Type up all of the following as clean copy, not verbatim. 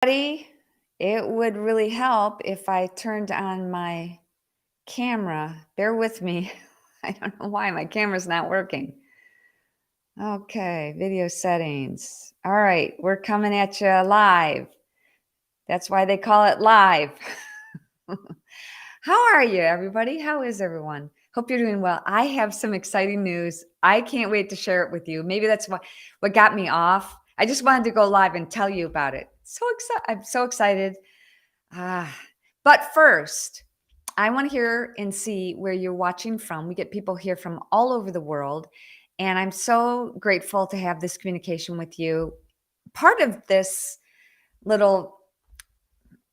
Buddy, it would really help if I turned on my camera. Bear with me. I don't know why my camera's not working. Okay, video settings. All right, we're coming at you live. That's why they call it live. How are you, everybody? How is everyone? Hope you're doing well. I have some exciting news. I can't wait to share it with you. Maybe that's what got me off. I just wanted to go live and tell you about it. I'm so excited. Ah, but first, I want to hear and see where you're watching from. We get people here from all over the world, and I'm so grateful to have this communication with you. Part of this little,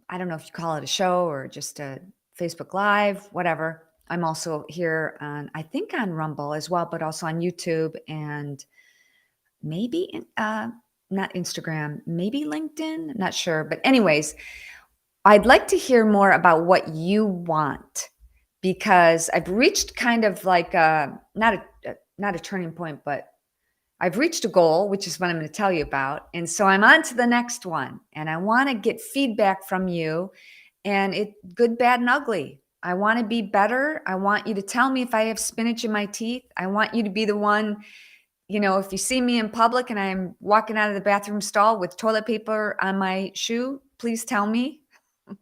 I don't know if you call it a show or just a Facebook Live, whatever. I'm also here on, I think on Rumble as well, but also on YouTube and maybe not Instagram, maybe LinkedIn, not sure. But anyways, I'd like to hear more about what you want because I've reached kind of like not a turning point, but I've reached a goal, which is what I'm going to tell you about. And so I'm on to the next one, and I want to get feedback from you, and it good, bad, and ugly. I want to be better. I want you to tell me if I have spinach in my teeth. I want you to be the one, if you see me in public and I'm walking out of the bathroom stall with toilet paper on my shoe, please tell me. Oh,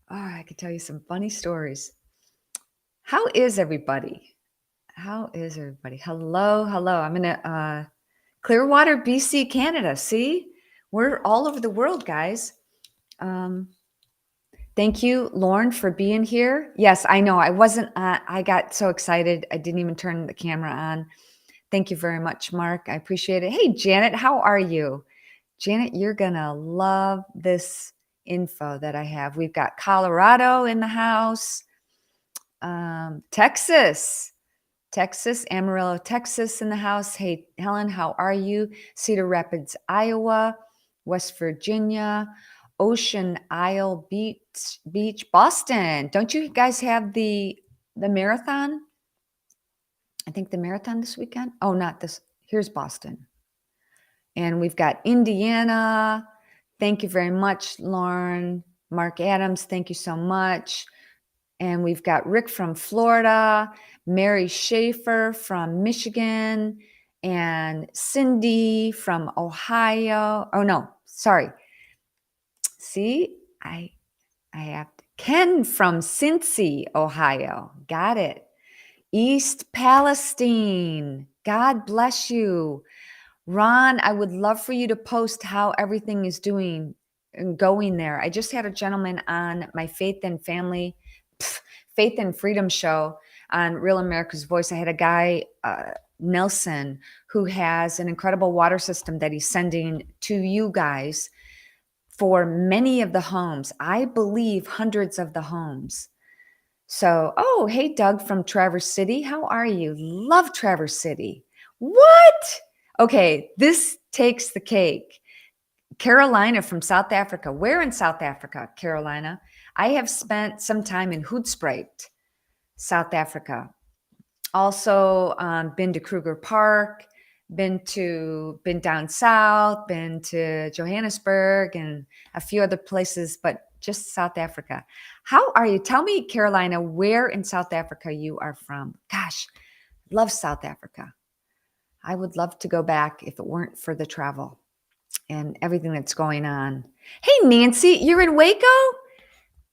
I could tell you some funny stories. How is everybody? How is everybody? Hello, hello. I'm in Clearwater, BC, Canada. See, we're all over the world, guys. Thank you, Lauren, for being here. Yes, I know. I got so excited. I didn't even turn the camera on. Thank you very much, Mark. I appreciate it. Hey, Janet, how are you? Janet, you're going to love this info that I have. We've got Colorado in the house, Texas, Amarillo, Texas in the house. Hey, Helen, how are you? Cedar Rapids, Iowa, West Virginia, Ocean Isle Beach, Boston. Don't you guys have the marathon? I think the marathon this weekend. Oh, not this. Here's Boston. And we've got Indiana. Thank you very much, Lauren. Mark Adams, thank you so much. And we've got Rick from Florida, Mary Schaefer from Michigan, and Cindy from Ohio. Oh, no, sorry. See, I have Ken from Cincy, Ohio. Got it. East Palestine. God bless you. Ron, I would love for you to post how everything is doing and going there. I just had a gentleman on my Faith and Freedom show on Real America's Voice. I had a guy, Nelson, who has an incredible water system that he's sending to you guys for many of the homes. I believe hundreds of the homes. So, oh, hey, Doug from Traverse City. How are you? Love Traverse City. What? Okay, this takes the cake. Carolina from South Africa. Where in South Africa, Carolina? I have spent some time in Hoedspruit, South Africa. Also been to Kruger Park, been down south, been to Johannesburg and a few other places, but just South Africa. How are you? Tell me, Carolina, where in South Africa you are from. Gosh, love South Africa. I would love to go back if it weren't for the travel and everything that's going on. Hey, Nancy, you're in Waco?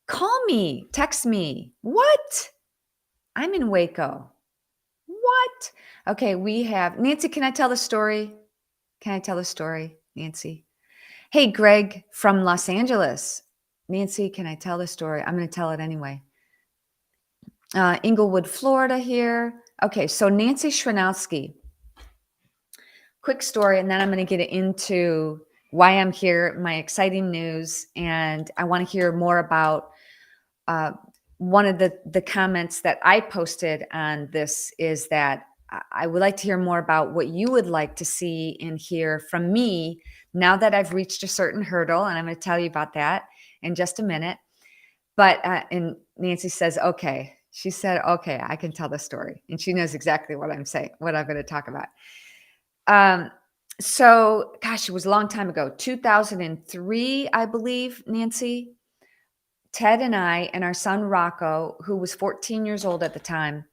Call me, text me. What? I'm in Waco. What? Okay, we have Nancy. Can I tell the story? Can I tell the story, Nancy? Hey, Greg from Los Angeles. Nancy, can I tell the story? I'm going to tell it anyway. Inglewood, Florida here. Okay, so Nancy Shranowski. Quick story, and then I'm going to get into why I'm here, my exciting news, and I want to hear more about one of the comments that I posted on this is that I would like to hear more about what you would like to see and hear from me now that I've reached a certain hurdle, and I'm going to tell you about that in just a minute. But and Nancy says, okay. She said, okay, I can tell the story, and she knows exactly what I'm saying, what I'm going to talk about. So, gosh, it was a long time ago, 2003, I believe, Nancy. Ted and I and our son Rocco, who was 14 years old at the time,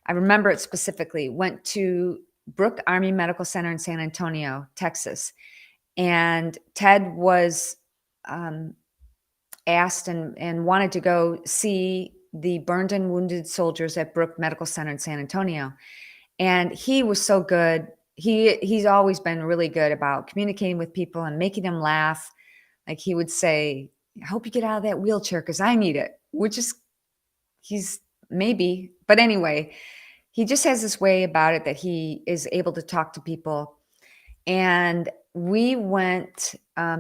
I remember it specifically, went to Brooke Army Medical Center in San Antonio, Texas. And Ted was um, asked and wanted to go see the burned and wounded soldiers at Brooke Medical Center in San Antonio. And he was so good. He's always been really good about communicating with people and making them laugh. Like he would say, "I hope you get out of that wheelchair because I need it," which is he's maybe, but anyway, he just has this way about it that he is able to talk to people. And we went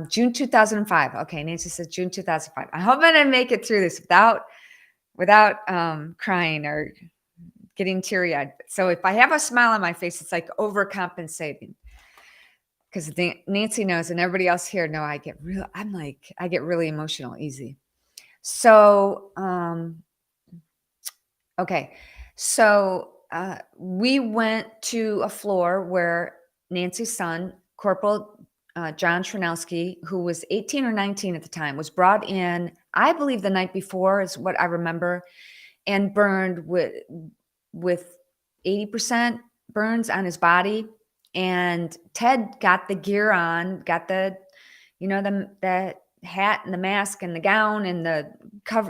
June 2005. Okay, Nancy says June 2005. I hope I'm gonna make it through this without crying or getting teary-eyed. So if I have a smile on my face, it's like overcompensating. Because Nancy knows and everybody else here know I get really emotional easy. So okay. So we went to a floor where Nancy's son, Corporal John Tranowski, who was 18 or 19 at the time, was brought in, I believe the night before is what I remember, and burned with 80% burns on his body. And Ted got the gear on, got the hat and the mask and the gown and the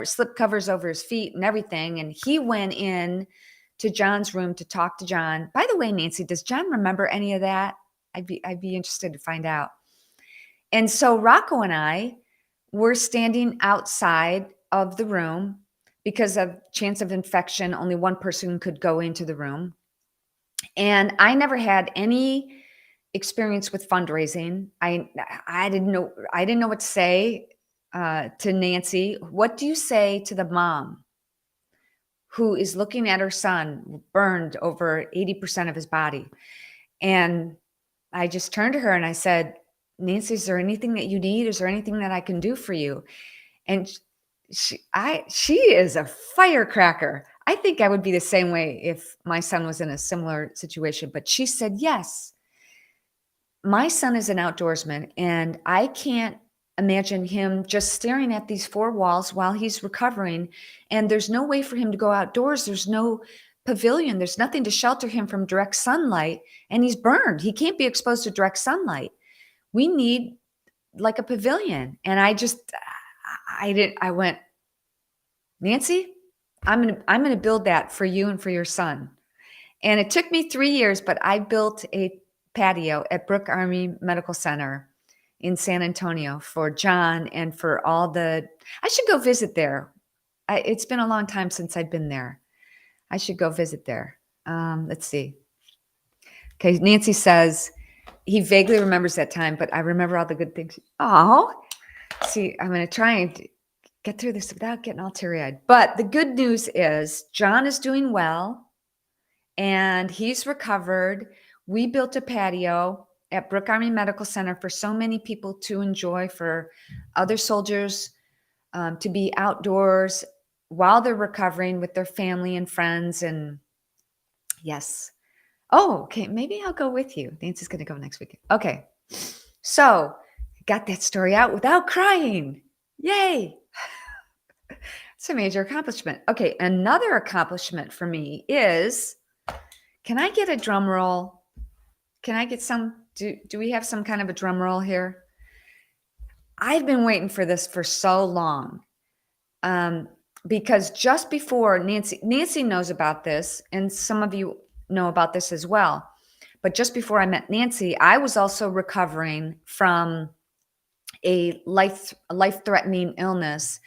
slip covers over his feet and everything. And he went in to John's room to talk to John. By the way, Nancy, does John remember any of that? I'd be interested to find out. And so Rocco and I were standing outside of the room because of chance of infection. Only one person could go into the room. And I never had any experience with fundraising. I didn't know what to say to Nancy. What do you say to the mom who is looking at her son burned over 80% of his body? And I just turned to her and I said, "Nancy, is there anything that you need? Is there anything that I can do for you?" And she is a firecracker. I think I would be the same way if my son was in a similar situation. But she said, "Yes, my son is an outdoorsman, and I can't imagine him just staring at these four walls while he's recovering. And there's no way for him to go outdoors. There's no pavilion. There's nothing to shelter him from direct sunlight. And he's burned. He can't be exposed to direct sunlight. We need like a pavilion." And I went, "Nancy, I'm gonna build that for you and for your son." And it took me 3 years, but I built a patio at Brooke Army Medical Center in San Antonio for John and for all the. I should go visit there. It's been a long time since I've been there. I should go visit there. Let's see. Okay, Nancy says he vaguely remembers that time, but I remember all the good things. Oh, see, I'm going to try and get through this without getting all teary-eyed. But the good news is John is doing well and he's recovered. We built a patio at Brooke Army Medical Center for so many people to enjoy, for other soldiers to be outdoors while they're recovering with their family and friends. And yes. Oh, okay. Maybe I'll go with you. Nancy's going to go next week. Okay. So got that story out without crying. Yay. It's a major accomplishment. Okay. Another accomplishment for me is, can I get a drum roll? Can I get some, do we have some kind of a drum roll here? I've been waiting for this for so long. Because just before Nancy knows about this, and some of you know about this as well. But just before I met Nancy, I was also recovering from a life-threatening illness.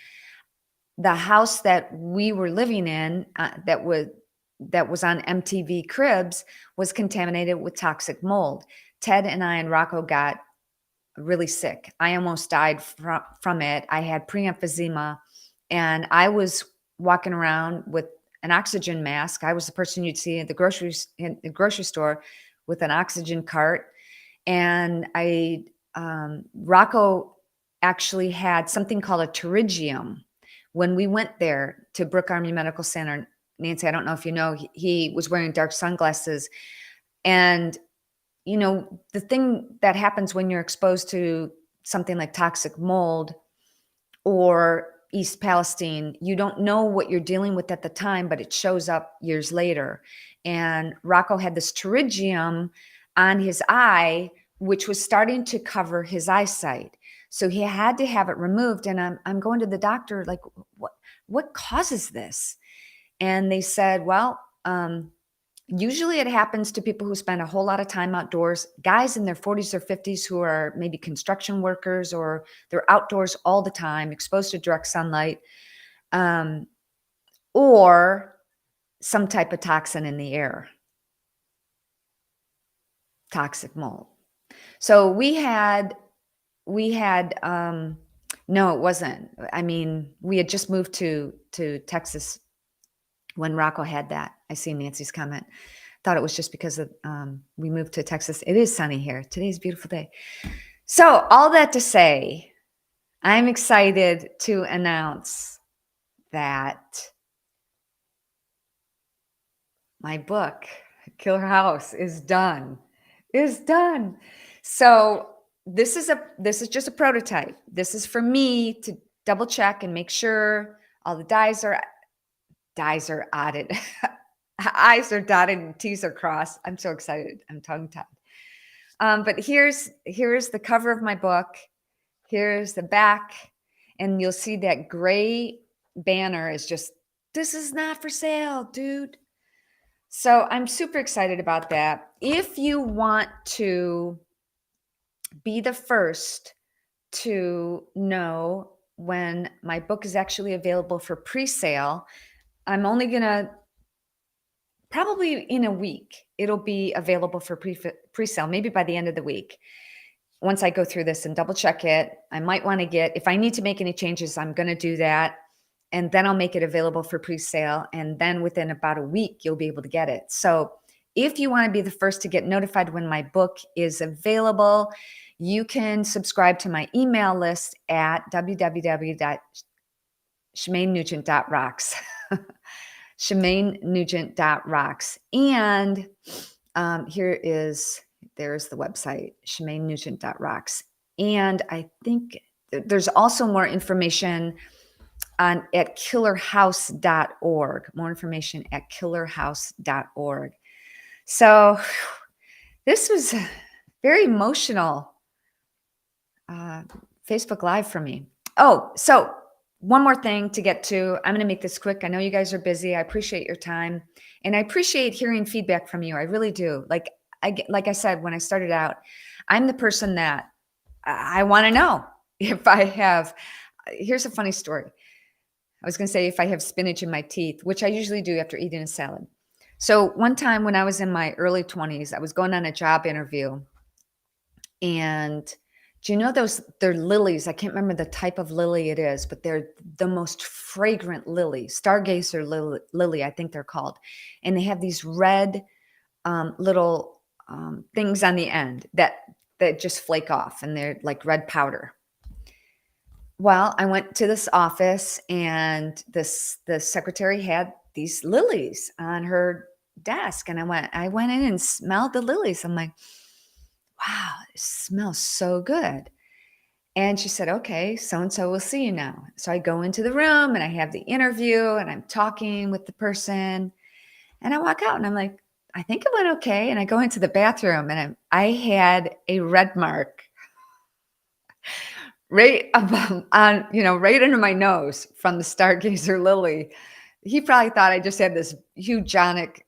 The house that we were living in, that was on MTV Cribs, was contaminated with toxic mold. Ted and I and Rocco got really sick. I almost died from it. I had pre-emphysema, and I was walking around with an oxygen mask. I was the person you'd see in the grocery store with an oxygen cart. And Rocco actually had something called a pterygium. When we went there to Brooke Army Medical Center, Nancy, I don't know if you know, he was wearing dark sunglasses. And the thing that happens when you're exposed to something like toxic mold or East Palestine, you don't know what you're dealing with at the time, but it shows up years later. And Rocco had this pterygium on his eye, which was starting to cover his eyesight. So he had to have it removed. And I'm going to the doctor, like, what causes this? And they said, well, usually it happens to people who spend a whole lot of time outdoors, guys in their 40s or 50s who are maybe construction workers, or they're outdoors all the time, exposed to direct sunlight, or some type of toxin in the air, toxic mold. So we had, no, it wasn't. I mean, we had just moved to Texas when Rocco had that. I see Nancy's comment. Thought it was just because of, we moved to Texas. It is sunny here. Today's a beautiful day. So all that to say, I'm excited to announce that my book, Killer House, is done. So this is just a prototype. This is for me to double check and make sure all the dies are dotted. I's are dotted and T's are crossed. I'm so excited. I'm tongue-tied. But here's the cover of my book. Here's the back. And you'll see that gray banner is just, this is not for sale, dude. So I'm super excited about that. If you want to be the first to know when my book is actually available for pre-sale, I'm only going to, probably in a week, it'll be available for pre-sale, maybe by the end of the week. Once I go through this and double check it, I might want to if I need to make any changes, I'm going to do that. And then I'll make it available for pre-sale. And then within about a week, you'll be able to get it. So if you want to be the first to get notified when my book is available, you can subscribe to my email list at www.shemaynugent.rocks. ShemaynNugent.rocks. And there's the website, ShemaynNugent.rocks. And I think there's also more information at killerhouse.org. More information at killerhouse.org. So this was a very emotional Facebook Live for me. Oh, so one more thing to get to. I'm going to make this quick. I know you guys are busy. I appreciate your time. And I appreciate hearing feedback from you. I really do. Like I said, when I started out, I'm the person that I want to know if I have, here's a funny story. I was going to say if I have spinach in my teeth, which I usually do after eating a salad. So one time when I was in my early 20s, I was going on a job interview. And do you know they're lilies? I can't remember the type of lily it is, but they're the most fragrant lily, Stargazer lily, I think they're called. And they have these red little things on the end that just flake off, and they're like red powder. Well, I went to this office, and the secretary had these lilies on her desk, and I went in and smelled the lilies. I'm like, wow, it smells so good. And she said, okay, so-and-so will see you now. So I go into the room and I have the interview and I'm talking with the person, and I walk out and I'm like, I think it went okay. And I go into the bathroom and I had a red mark right above right under my nose from the Stargazer lily. He probably thought I just had this hugonic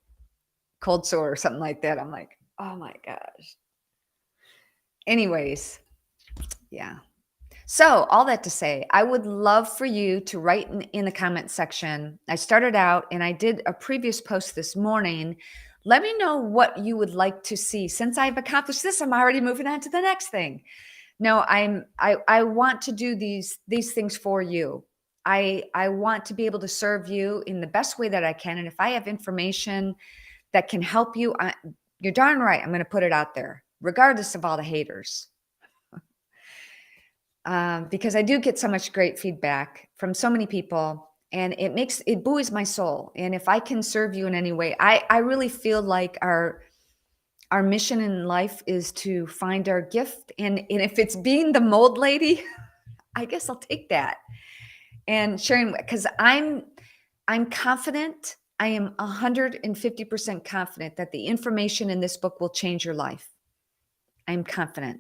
cold sore or something like that. I'm like, oh my gosh. Anyways, yeah. So all that to say, I would love for you to write in the comment section. I started out and I did a previous post this morning. Let me know what you would like to see. Since I've accomplished this, I'm already moving on to the next thing. No, I want to do these things for you. I want to be able to serve you in the best way that I can. And if I have information that can help you, you're darn right, I'm going to put it out there, regardless of all the haters. Because I do get so much great feedback from so many people, and it buoys my soul. And if I can serve you in any way, I really feel like our our mission in life is to find our gift. And if it's being the mold lady, I guess I'll take that. And sharing, because I'm confident, I am 150% confident that the information in this book will change your life. I'm confident.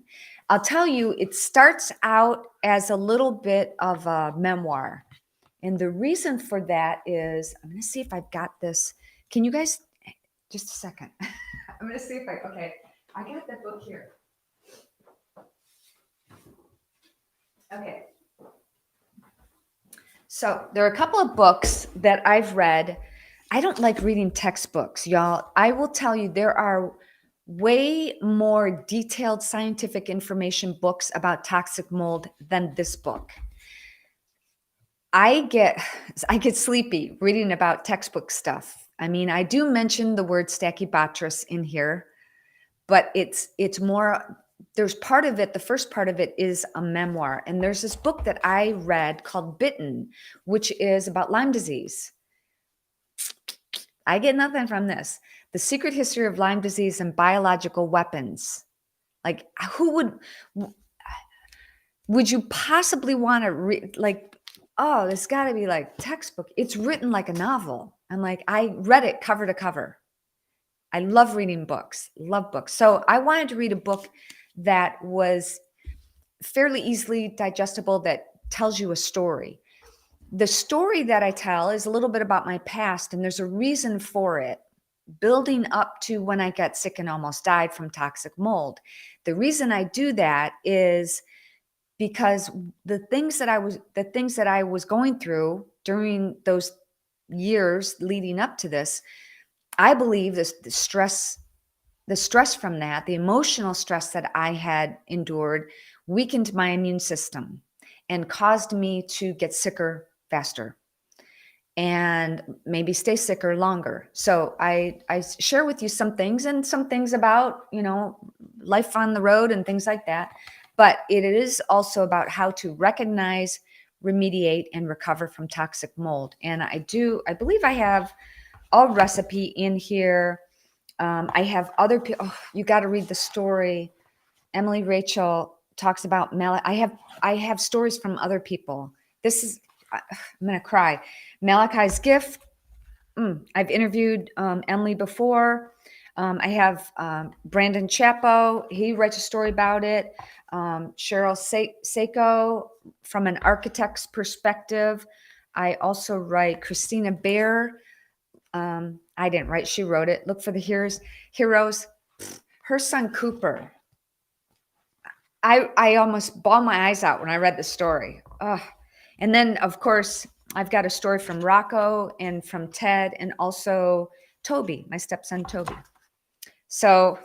I'll tell you, it starts out as a little bit of a memoir. And the reason for that is, I'm going to see if I've got this. Can you guys, just a second. I'm going to see if okay, I got that book here. Okay. So there are a couple of books that I've read. I don't like reading textbooks, y'all. I will tell you, there are way more detailed scientific information books about toxic mold than this book. I get sleepy reading about textbook stuff. I mean, I do mention the word Stachybotrys in here, but it's more, there's part of it, the first part of it is a memoir. And there's this book that I read called Bitten, which is about Lyme disease. I get nothing from this. The Secret History of Lyme Disease and Biological Weapons. Like, who would you possibly want to read? Like, oh, there's got to be like textbook. It's written like a novel. I'm like, I read it cover to cover. I love reading books, love books. So I wanted to read a book that was fairly easily digestible, that tells you a story. The story that I tell is a little bit about my past, and there's a reason for it, building up to when I got sick and almost died from toxic mold. The reason I do that is because the things that I was going through during those years leading up to this, I believe the stress from that, the emotional stress that I had endured, weakened my immune system and caused me to get sicker faster and maybe stay sicker longer. So I share with you some things, and some things about, life on the road and things like that. But it is also about how to recognize, remediate, and recover from toxic mold. And I believe I have a recipe in here. I have other people. Oh, you got to read the story. Emily Rachel talks about I have stories from other people. This is, I'm gonna cry. Malachi's Gift. I've interviewed Emily before. I have Brandon Chapo. He writes a story about it. Cheryl Seiko, from an architect's perspective. I also write Christina Bear. I didn't write, she wrote it. Look for the heroes. Her son Cooper. I almost bawled my eyes out when I read the story. And then, of course, I've got a story from Rocco and from Ted, and also Toby, my stepson Toby. So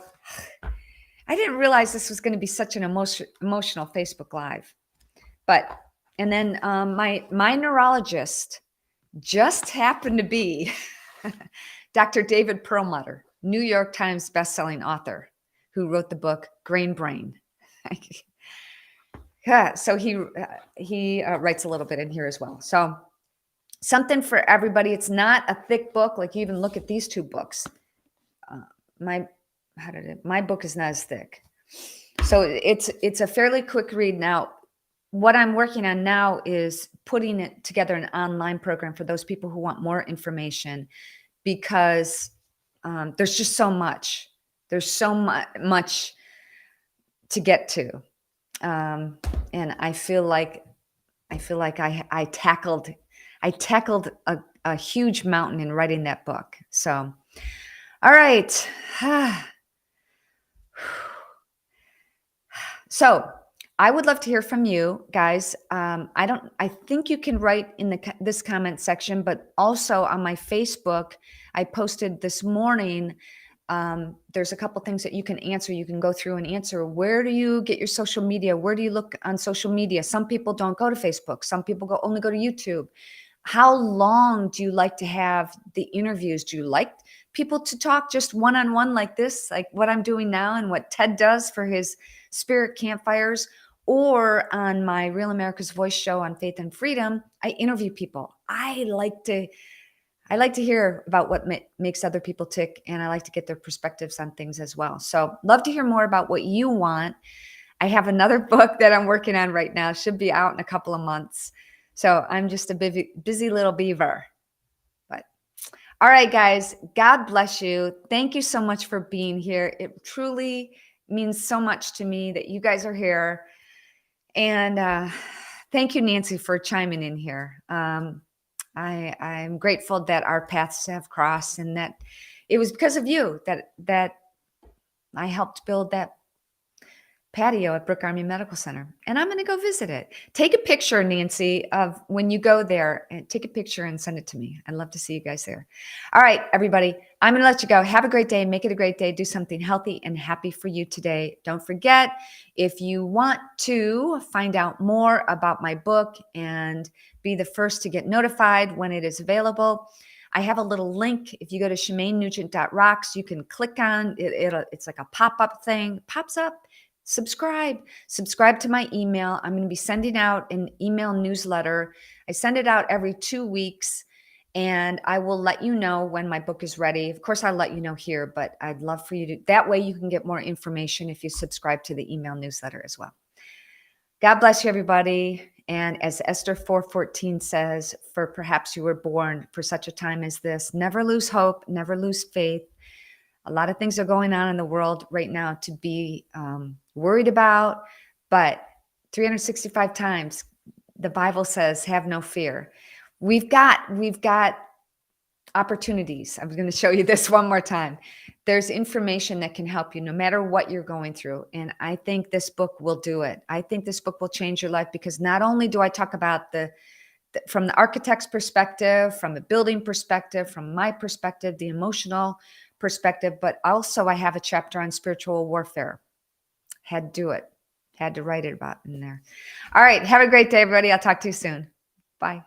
I didn't realize this was going to be such an emotional Facebook Live. And then my neurologist just happened to be Dr. David Perlmutter, New York Times bestselling author, who wrote the book Grain Brain. Yeah, so he writes a little bit in here as well. So something for everybody. It's not a thick book. Like, you even look at these two books. My book is not as thick. So it's a fairly quick read. Now, what I'm working on now is putting it together, an online program for those people who want more information, because there's just so much. There's so much to get to. And I feel like I tackled a huge mountain in writing that book. So, all right. So I would love to hear from you guys. I think you can write in this comment section, but also on my Facebook, I posted this morning. There's a couple things that you can answer. You can go through and answer. Where do you get your social media? Where do you look on social media? Some people don't go to Facebook. Some people only go to YouTube. How long do you like to have the interviews? Do you like people to talk just one-on-one like this, like what I'm doing now and what Ted does for his Spirit Campfires? Or on my Real America's Voice show on Faith and Freedom, I interview people. I I like to hear about what makes other people tick, and I like to get their perspectives on things as well. So, love to hear more about what you want. I have another book that I'm working on right now. Should be out in a couple of months. So, I'm just a busy little beaver. But all right, guys, God bless you. Thank you so much for being here. It truly means so much to me that you guys are here. And thank you, Nancy, for chiming in here. I'm grateful that our paths have crossed, and that it was because of you that I helped build that patio at Brooke Army Medical Center. And I'm going to go visit it. Take a picture, Nancy, of when you go there, and take a picture and send it to me. I'd love to see you guys there. All right, everybody, I'm going to let you go. Have a great day. Make it a great day. Do something healthy and happy for you today. Don't forget, if you want to find out more about my book and be the first to get notified when it is available, I have a little link. If you go to ShemaineNugent.rocks, you can click on it. It's like a pop-up thing. Pops up. Subscribe to my email. I'm going to be sending out an email newsletter. I send it out every 2 weeks, and I will let you know when my book is ready. Of course, I'll let you know here, but I'd love for you to, that way you can get more information if you subscribe to the email newsletter as well. God bless you, everybody. And as Esther 4:14 says, for perhaps you were born for such a time as this. Never lose hope, never lose faith. A lot of things are going on in the world right now to be worried about, but 365 times the Bible says, have no fear. We've got opportunities. I'm going to show you this one more time. There's information that can help you no matter what you're going through. And I think this book will do it. I think this book will change your life, because not only do I talk about from the architect's perspective, from the building perspective, from my perspective, the emotional perspective, but also I have a chapter on spiritual warfare. Had to do it. Had to write it about in there. All right. Have a great day, everybody. I'll talk to you soon. Bye.